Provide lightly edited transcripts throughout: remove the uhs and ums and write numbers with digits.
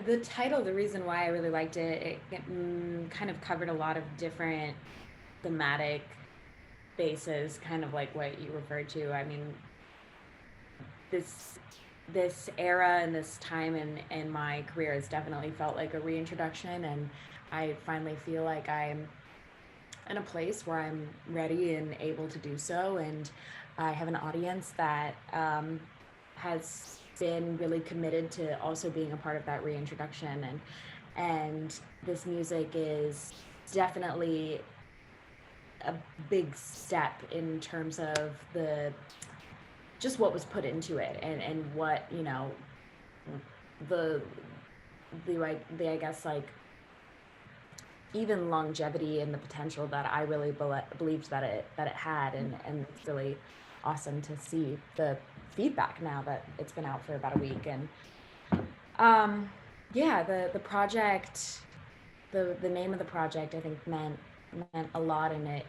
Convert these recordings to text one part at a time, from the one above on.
The title, the reason why I really liked it, it kind of covered a lot of different thematic bases, kind of like what you referred to. I mean, this era and this time in my career has definitely felt like a reintroduction, and I finally feel like I'm in a place where I'm ready and able to do so, and I have an audience that has been really committed to also being a part of that reintroduction, and this music is definitely a big step in terms of the just what was put into it, and what, you know, the the I guess like even longevity and the potential that I really believed that it had, and it's really awesome to see the feedback now that it's been out for about a week. And yeah, the project, the name of the project, I think meant a lot, and it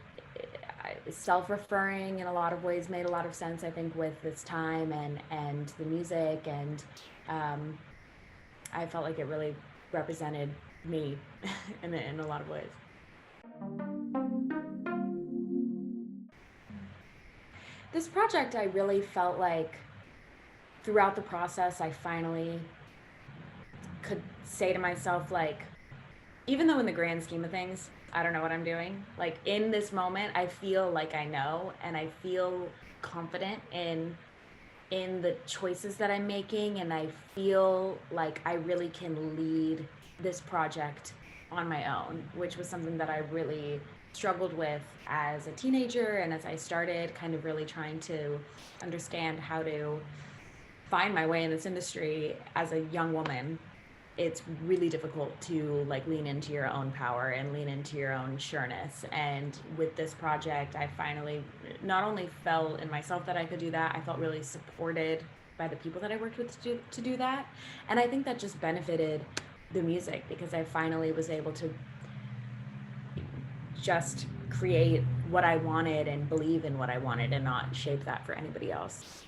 self-referring in a lot of ways made a lot of sense, I think, with this time and the music, and I felt like it really represented me in a lot of ways. This project, I really felt like throughout the process, I finally could say to myself, like, even though in the grand scheme of things, I don't know what I'm doing, like in this moment, I feel like I know, and I feel confident in the choices that I'm making, and I feel like I really can lead this project on my own, which was something that I really struggled with as a teenager, and as I started kind of really trying to understand how to find my way in this industry as a young woman. It's really difficult to like lean into your own power and lean into your own sureness. And with this project, I finally not only felt in myself that I could do that, I felt really supported by the people that I worked with to do that. And I think that just benefited the music, because I finally was able to just create what I wanted and believe in what I wanted, and not shape that for anybody else.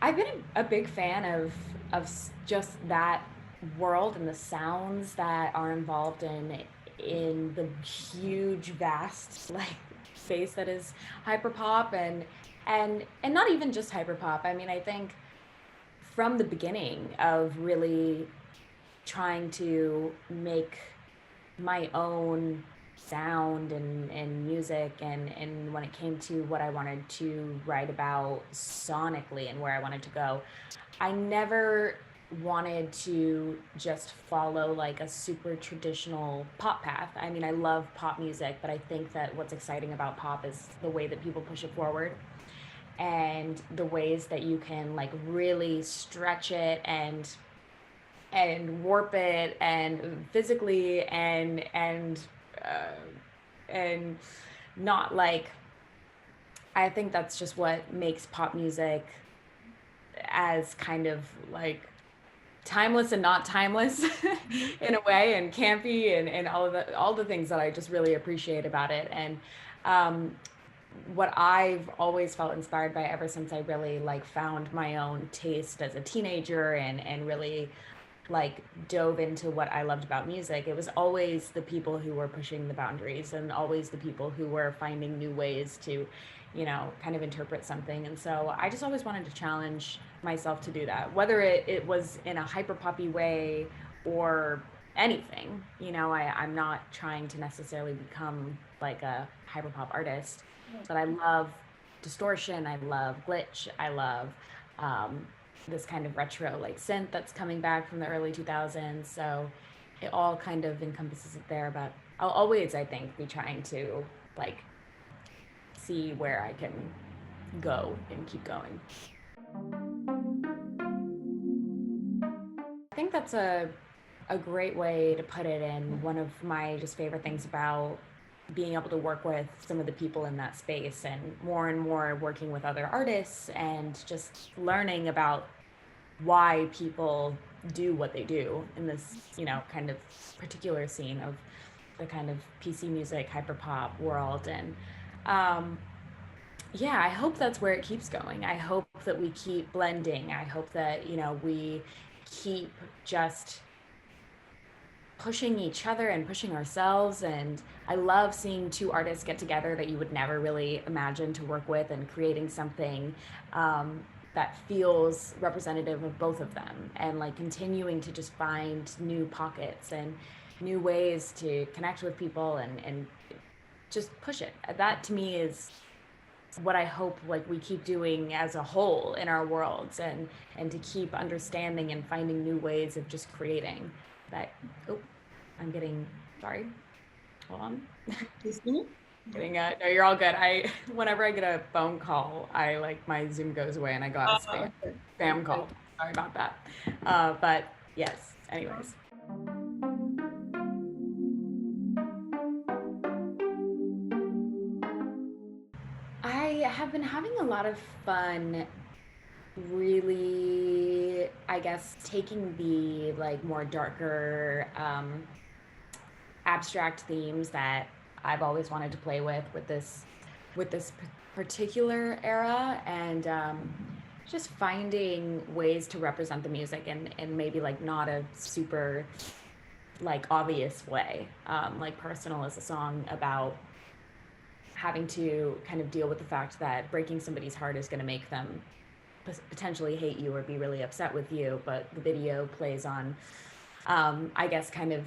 I've been a big fan of just that world and the sounds that are involved in the huge, vast like space that is hyperpop, and not even just hyperpop. I mean, I think from the beginning of really trying to make my own sound and music, and when it came to what I wanted to write about sonically and where I wanted to go, I never wanted to just follow like a super traditional pop path. I mean, I love pop music, but I think that what's exciting about pop is the way that people push it forward, and the ways that you can like really stretch it and warp it, and physically uh, and not like, I think that's just what makes pop music as kind of like timeless and not timeless in a way, and campy, and all the things that I just really appreciate about it. And um, what I've always felt inspired by ever since I really like found my own taste as a teenager, and really like dove into what I loved about music, it was always the people who were pushing the boundaries, and always the people who were finding new ways to, you know, kind of interpret something. And so I just always wanted to challenge myself to do that, whether it was in a hyper poppy way, or anything. I'm not trying to necessarily become like a hyperpop artist, but I love distortion. I love glitch. I love um, this kind of retro like synth that's coming back from the early 2000s. So it all kind of encompasses it there. But I'll always, I think, be trying to like see where I can go and keep going. I think that's a great way to put it. And one of my just favorite things about being able to work with some of the people in that space and more working with other artists and just learning about why people do what they do in this, kind of particular scene of the kind of PC music, hyperpop world. And um, yeah, I hope that's where it keeps going. I hope that we keep blending. I hope that, we keep just pushing each other and pushing ourselves. And I love seeing two artists get together that you would never really imagine to work with and creating something that feels representative of both of them, and like continuing to just find new pockets and new ways to connect with people and just push it. That to me is what I hope like we keep doing as a whole in our worlds, and to keep understanding and finding new ways of just creating that. Oh, I'm getting sorry. Hold on. Getting no, you're all good. I whenever I get a phone call, I like my Zoom goes away and I got a spam call. Sorry about that. But yes. Anyways. I have been having a lot of fun really, I guess, taking the like more darker abstract themes that I've always wanted to play with this particular era, and just finding ways to represent the music and maybe like not a super like obvious way. Like Personal is a song about having to kind of deal with the fact that breaking somebody's heart is going to make them potentially hate you or be really upset with you, but the video plays on, I guess, kind of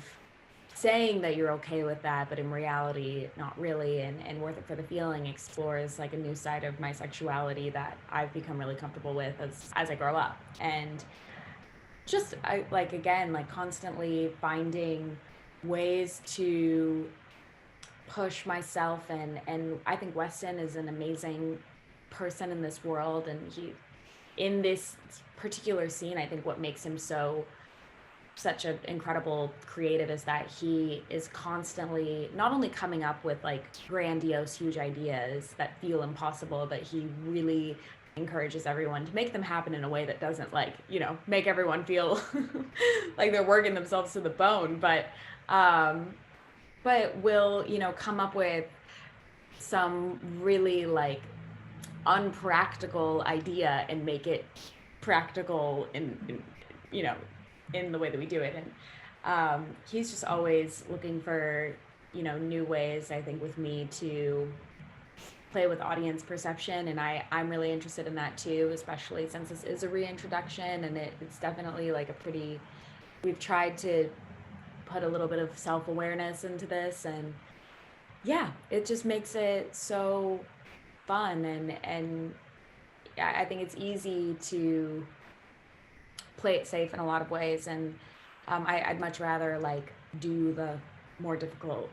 saying that you're okay with that, but in reality, not really. And Worth It for the Feeling explores like a new side of my sexuality that I've become really comfortable with as I grow up. And just I like again, like constantly finding ways to push myself, and I think Weston is an amazing person in this world, and he in this particular scene, I think what makes him such an incredible creative is that he is constantly not only coming up with like grandiose huge ideas that feel impossible, but he really encourages everyone to make them happen in a way that doesn't like make everyone feel like they're working themselves to the bone, but will come up with some really like unpractical idea and make it practical in you know in the way that we do it. And he's just always looking for new ways, I think, with me to play with audience perception, and I'm really interested in that too, especially since this is a reintroduction, and it's definitely like a pretty we've tried to put a little bit of self-awareness into this, and yeah, it just makes it so fun. And I think it's easy to play it safe in a lot of ways, and I'd much rather like do the more difficult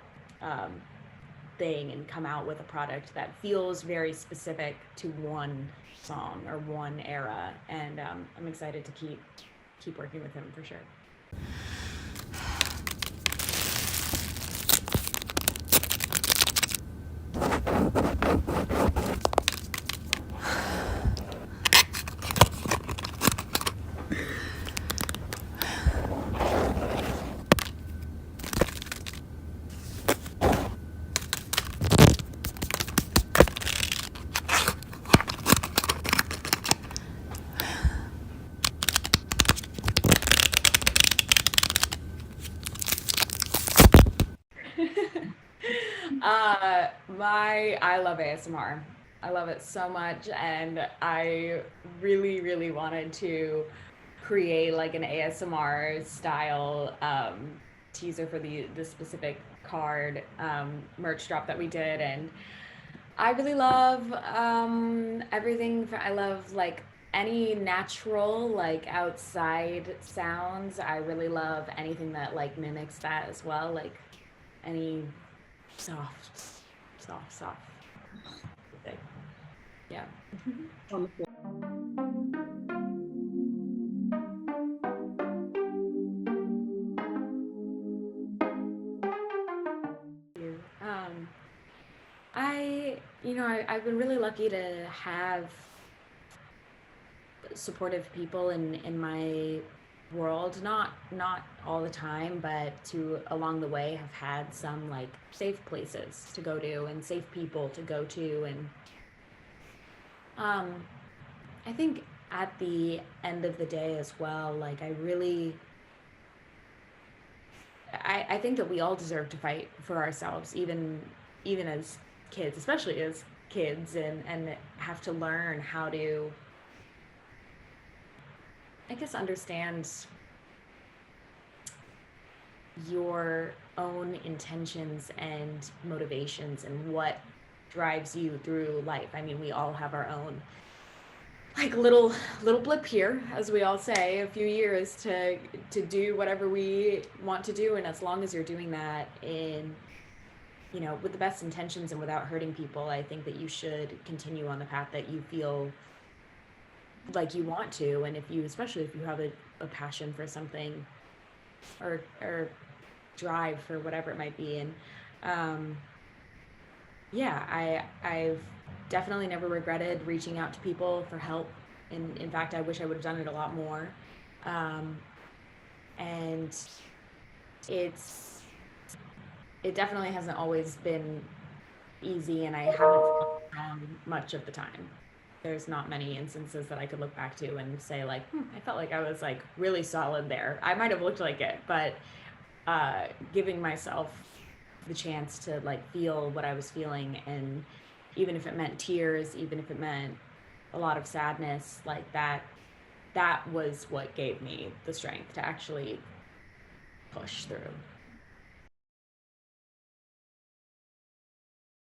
thing and come out with a product that feels very specific to one song or one era. And I'm excited to keep working with him for sure. I love ASMR. I love it so much, and I really wanted to create like an ASMR style teaser for the specific card merch drop that we did, and I really love everything. I love like any natural, like outside sounds. I really love anything that like mimics that as well. Like any soft, soft thing. Yeah. Wonderful. Um, I've been really lucky to have supportive people in my world, not all the time, but to along the way have had some like safe places to go to and safe people to go to. And um I think at the end of the day as well, like I think that we all deserve to fight for ourselves, even as kids, especially as kids, and have to learn how to, I guess, understand your own intentions and motivations and what drives you through life. I mean, we all have our own like little blip here, as we all say, a few years to do whatever we want to do, and as long as you're doing that in, with the best intentions and without hurting people, I think that you should continue on the path that you feel like you want to. And if you, especially if you have a passion for something, or drive for whatever it might be. And um, yeah, I've definitely never regretted reaching out to people for help. And in fact, I wish I would have done it a lot more. Um, and it's it definitely hasn't always been easy, and I haven't felt much of the time. There's not many instances that I could look back to and say like, I felt like I was like really solid there. I might have looked like it, but giving myself the chance to like feel what I was feeling, and even if it meant tears, even if it meant a lot of sadness, like that was what gave me the strength to actually push through.